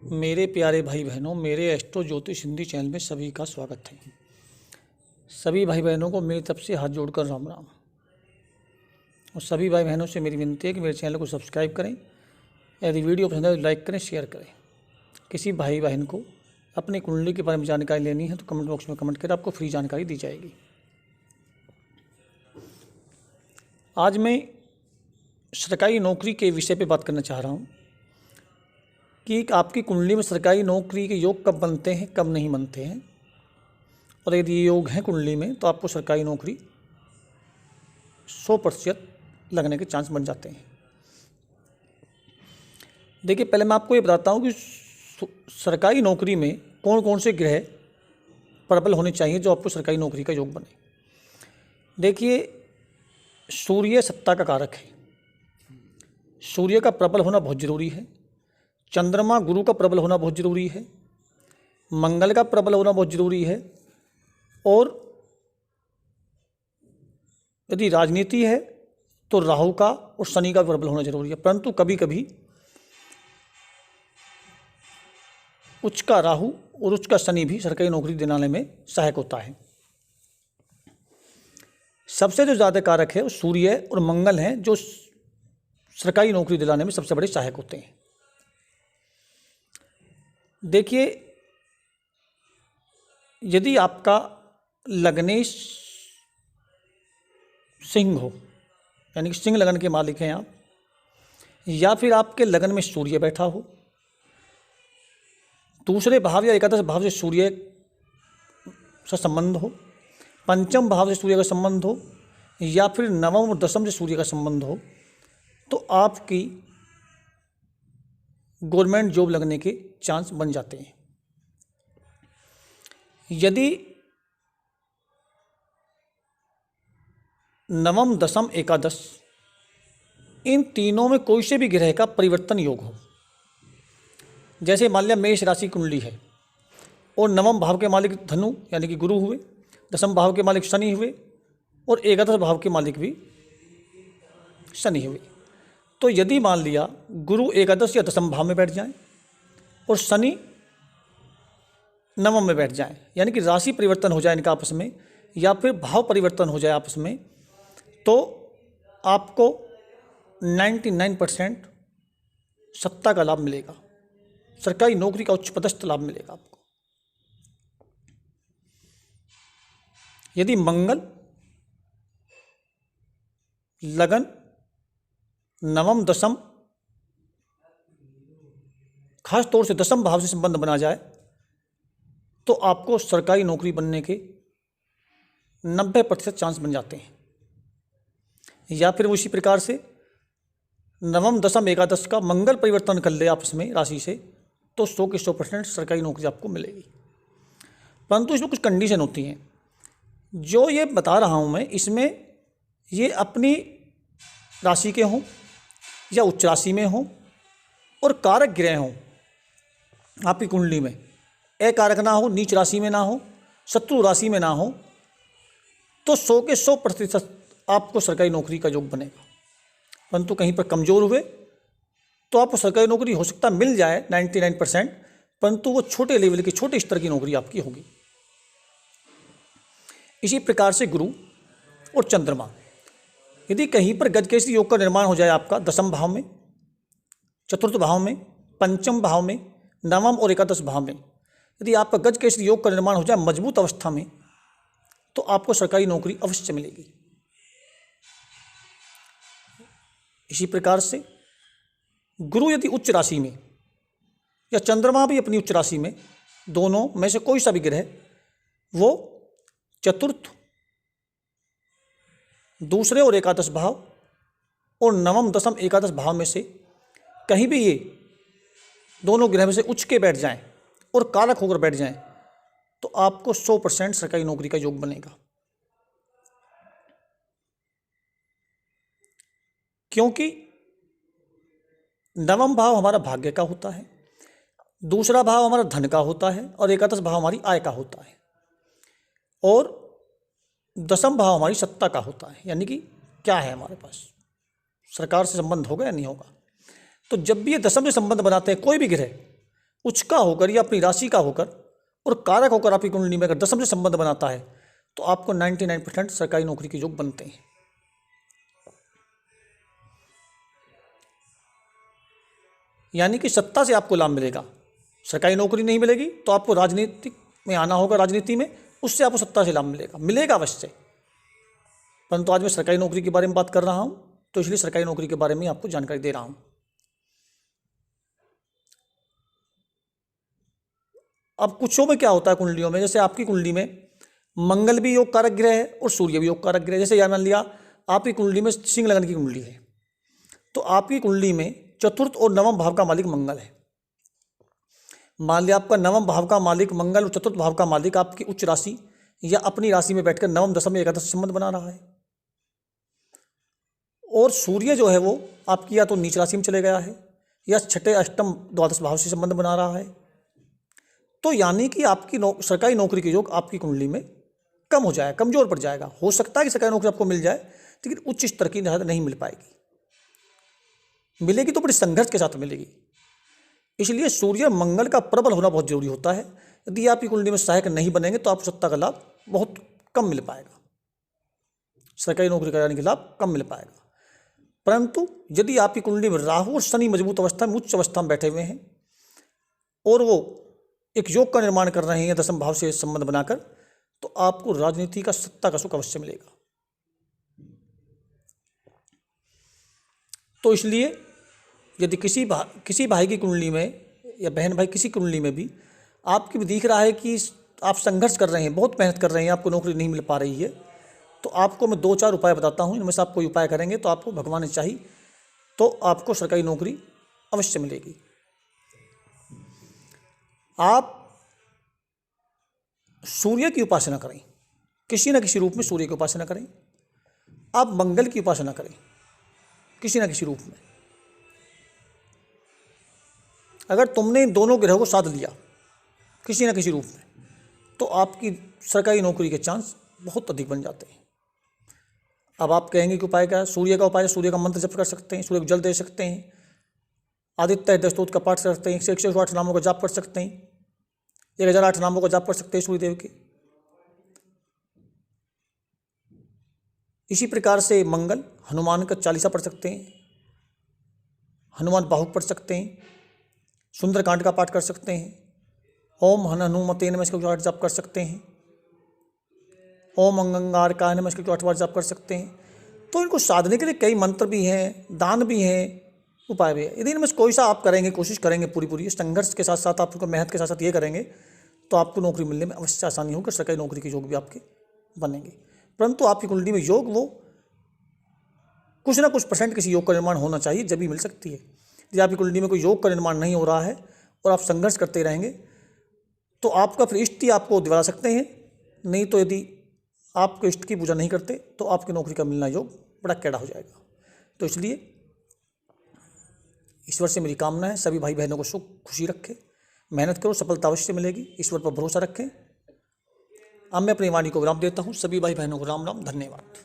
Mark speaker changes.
Speaker 1: मेरे प्यारे भाई बहनों, मेरे एस्ट्रो ज्योतिष हिंदी चैनल में सभी का स्वागत है। सभी भाई बहनों को मेरी तरफ से हाथ जोड़कर राम राम। और सभी भाई बहनों से मेरी विनती है कि मेरे चैनल को सब्सक्राइब करें। यदि वीडियो पसंद है तो लाइक करें, शेयर करें। किसी भाई बहन को अपनी कुंडली के बारे में जानकारी लेनी है तो कमेंट बॉक्स में कमेंट करें, आपको फ्री जानकारी दी जाएगी। आज मैं सरकारी नौकरी के विषय पे बात करना चाह रहा हूँ कि आपकी कुंडली में सरकारी नौकरी के योग कब बनते हैं, कब नहीं बनते हैं, और यदि ये योग हैं कुंडली में तो आपको सरकारी नौकरी 100% लगने के चांस बन जाते हैं। देखिए, पहले मैं आपको ये बताता हूँ कि सरकारी नौकरी में कौन कौन से ग्रह प्रबल होने चाहिए जो आपको सरकारी नौकरी का योग बने। देखिए, सूर्य सत्ता का कारक है, सूर्य का प्रबल होना बहुत जरूरी है। चंद्रमा गुरु का प्रबल होना बहुत जरूरी है। मंगल का प्रबल होना बहुत जरूरी है। और यदि राजनीति है तो राहु का और शनि का प्रबल होना जरूरी है। परंतु कभी कभी उच्च का राहु और उच्च का शनि भी सरकारी नौकरी दिलाने में सहायक होता है। सबसे जो ज़्यादा कारक है वो सूर्य और मंगल हैं, जो सरकारी नौकरी दिलाने में सबसे बड़े सहायक होते हैं। देखिए, यदि आपका लग्नेश सिंह हो, यानी कि सिंह लगन के मालिक हैं आप, या फिर आपके लगन में सूर्य बैठा हो, दूसरे भाव या एकादश भाव से सूर्य से संबंध हो, पंचम भाव से सूर्य का संबंध हो, या फिर नवम और दसम से सूर्य का संबंध हो, तो आपकी गवर्नमेंट जॉब लगने के चांस बन जाते हैं। यदि नवम, दसम, एकादश इन तीनों में कोई से भी ग्रह का परिवर्तन योग हो, जैसे मान लिया मेष राशि कुंडली है और नवम भाव के मालिक धनु यानी कि गुरु हुए, दसम भाव के मालिक शनि हुए और एकादश भाव के मालिक भी शनि हुए, तो यदि मान लिया गुरु एकादश या दसम भाव में बैठ जाएं और शनि नवम में बैठ जाएं, यानी कि राशि परिवर्तन हो जाए इनका आपस में, या फिर भाव परिवर्तन हो जाए आपस में, तो आपको 99% सत्ता का लाभ मिलेगा, सरकारी नौकरी का उच्च पदस्थ लाभ मिलेगा आपको। यदि मंगल लगन नवम, दसम, खास तौर से दसम भाव से संबंध बना जाए तो आपको सरकारी नौकरी बनने के 90% चांस बन जाते हैं। या फिर उसी प्रकार से नवम, दसम, एकादश का मंगल परिवर्तन कर ले आपस में राशि से, तो 100 के 100% सरकारी नौकरी आपको मिलेगी। परंतु इसमें कुछ कंडीशन होती हैं। जो ये बता रहा हूँ मैं, इसमें ये अपनी राशि के हों या उच्च राशि में हों और कारक ग्रह हों आपकी कुंडली में, अकारक ना हो, नीच राशि में ना हो, शत्रु राशि में ना हो, तो 100 के 100% आपको सरकारी नौकरी का योग बनेगा। परंतु कहीं पर कमज़ोर हुए तो आपको सरकारी नौकरी हो सकता मिल जाए 99%, परंतु वो छोटे लेवल की, छोटे स्तर की नौकरी आपकी होगी। इसी प्रकार से गुरु और चंद्रमा, यदि कहीं पर गजकेसरी योग का निर्माण हो जाए आपका दसम भाव में, चतुर्थ भाव में, पंचम भाव में, नवम और एकादश भाव में, यदि आपका गजकेसरी योग का निर्माण हो जाए मजबूत अवस्था में, तो आपको सरकारी नौकरी अवश्य मिलेगी। इसी प्रकार से गुरु यदि उच्च राशि में या चंद्रमा भी अपनी उच्च राशि में, दोनों में से कोई सा भी ग्रह वो चतुर्थ, दूसरे और एकादश भाव और नवम, दसम, एकादश भाव में से कहीं भी ये दोनों ग्रह में से उच्च के बैठ जाएं और कारक होकर बैठ जाएं, तो आपको 100% सरकारी नौकरी का योग बनेगा। क्योंकि नवम भाव हमारा भाग्य का होता है, दूसरा भाव हमारा धन का होता है और एकादश भाव हमारी आय का होता है, और दसम भाव हमारी सत्ता का होता है, यानी कि क्या है हमारे पास, सरकार से संबंध होगा या नहीं होगा। तो जब भी ये दसम से संबंध बनाते हैं कोई भी ग्रह, उच्च का होकर या अपनी राशि का होकर और कारक होकर आपकी कुंडली में अगर दशम से संबंध बनाता है तो आपको 99% सरकारी नौकरी के योग बनते हैं। यानी कि सत्ता से आपको लाभ मिलेगा। सरकारी नौकरी नहीं मिलेगी तो आपको राजनीति में आना होगा, राजनीति में, उससे आपको सत्ता से लाभ मिलेगा अवश्य। परंतु आज मैं सरकारी नौकरी के बारे में बात कर रहा हूं तो इसलिए सरकारी नौकरी के बारे में आपको जानकारी दे रहा हूं। अब कुछों में क्या होता है कुंडलियों में, जैसे आपकी कुंडली में मंगल भी योग कारक ग्रह है और सूर्य भी योग कारक ग्रह है। जैसे यार मान लिया आपकी कुंडली में सिंह लगन की कुंडली है तो आपकी कुंडली में चतुर्थ और नवम भाव का मालिक मंगल है। मान लिया आपका नवम भाव का मालिक मंगल और चतुर्थ भाव का मालिक आपकी उच्च राशि या अपनी राशि में बैठकर नवम दशम एकादश संबंध बना रहा है, और सूर्य जो है वो आपकी या तो नीच राशि में चले गया है या छठे अष्टम द्वादश भाव से संबंध बना रहा है। तो यानी कि आपकी सरकारी नौकरी के योग आपकी कुंडली में कम हो जाएगा, कमजोर पड़ जाएगा। हो सकता है कि सरकारी नौकरी आपको मिल जाए लेकिन उच्च स्तर की नहीं मिल पाएगी, मिलेगी तो बड़ी संघर्ष के साथ मिलेगी। इसलिए सूर्य मंगल का प्रबल होना बहुत जरूरी होता है। यदि आपकी कुंडली में सहायक नहीं बनेंगे तो आपको सत्ता का लाभ बहुत कम मिल पाएगा, सरकारी नौकरी कराने का लाभ कम मिल पाएगा। परंतु यदि आपकी कुंडली में राहु और शनि मजबूत अवस्था में, उच्च अवस्था में बैठे हुए हैं और वो एक योग का निर्माण कर रहे हैं दशम भाव से संबंध बनाकर, तो आपको राजनीति का सत्ता का सुख अवश्य मिलेगा। तो इसलिए यदि किसी भाई की कुंडली में या बहन भाई किसी कुंडली में भी आपकी भी दिख रहा है कि आप संघर्ष कर रहे हैं, बहुत मेहनत कर रहे हैं, आपको नौकरी नहीं मिल पा रही है, तो आपको मैं 2-4 उपाय बताता हूँ। इनमें से आप कोई उपाय करेंगे तो आपको भगवान चाहिए तो आपको सरकारी नौकरी अवश्य मिलेगी। आप सूर्य की उपासना करें, किसी न किसी रूप में सूर्य की उपासना करें। आप मंगल की उपासना करें किसी न किसी रूप में। अगर तुमने इन दोनों ग्रहों को साध लिया किसी न किसी रूप में तो आपकी सरकारी नौकरी के चांस बहुत अधिक बन जाते हैं। अब आप कहेंगे कि उपाय क्या है? सूर्य का उपाय, सूर्य का मंत्र जप कर सकते हैं, सूर्य को जल दे सकते हैं, आदित्य हृदय स्तोत्र का पाठ कर सकते हैं, 108 नामों का जाप कर सकते हैं, 1008 नामों का जाप कर सकते हैं सूर्यदेव के। इसी प्रकार से मंगल हनुमान का 40 पढ़ सकते हैं, हनुमान बाहुक पढ़ सकते हैं, सुंदरकांड का पाठ कर सकते हैं, ओम हनुमते नमः इसका 108 जाप कर सकते हैं, ओम अंगारकाय नमः इसका 108 जाप कर सकते हैं। तो इनको साधने के लिए कई मंत्र भी हैं, दान भी हैं, उपाय भी है। यदि इनमें कोई सा आप करेंगे, कोशिश करेंगे पूरी संघर्ष के साथ साथ, आप मेहनत के साथ साथ ये करेंगे तो आपको नौकरी मिलने में अवश्य आसानी होगी, सरकारी नौकरी के योग भी आपके बनेंगे। परंतु आपकी कुंडली में योग वो कुछ ना कुछ % किसी योग का निर्माण होना चाहिए, जब भी मिल सकती है। यदि आपकी कुंडली में कोई योग का निर्माण नहीं हो रहा है और आप संघर्ष करते रहेंगे तो आपका फिर इष्ट ही आपको दिला सकते हैं। नहीं तो यदि आपको इष्ट की पूजा नहीं करते तो आपकी नौकरी का मिलना योग बड़ा कैड़ा हो जाएगा। तो इसलिए ईश्वर से मेरी कामना है सभी भाई बहनों को सुख खुशी रखे, मेहनत करो, सफलता अवश्य मिलेगी, ईश्वर पर भरोसा रखें। अब मैं अपनी वाणी को विराम देता हूँ। सभी भाई बहनों को राम राम, धन्यवाद।